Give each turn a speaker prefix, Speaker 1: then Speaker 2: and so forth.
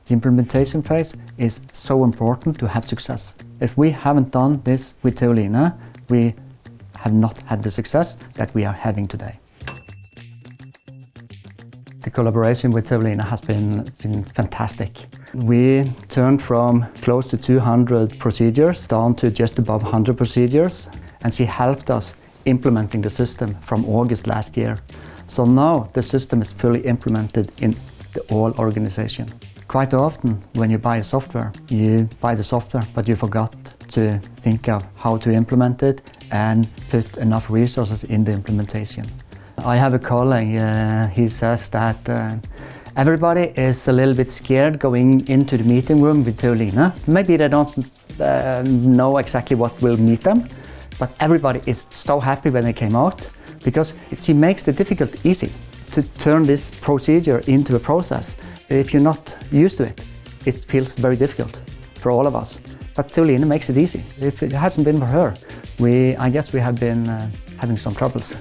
Speaker 1: The implementation phase is so important to have success. If we haven't done this with Theoline, we have not had the success that we are having today. The collaboration with Theoline has been fantastic. We turned from close to 200 procedures down to just above 100 procedures, and she helped us implementing the system from August last year. So now the system is fully implemented in the whole organization. Quite often when you buy software, you buy the software but you forgot to think of how to implement it and put enough resources in the implementation. I have a colleague, he says that everybody is a little bit scared going into the meeting room with Theoline. Maybe they don't know exactly what will meet them, but everybody is so happy when they came out because she makes the difficult easy to turn this procedure into a process. If you're not used to it, it feels very difficult for all of us. But Theoline makes it easy. If it hasn't been for her, I guess we have been having some troubles.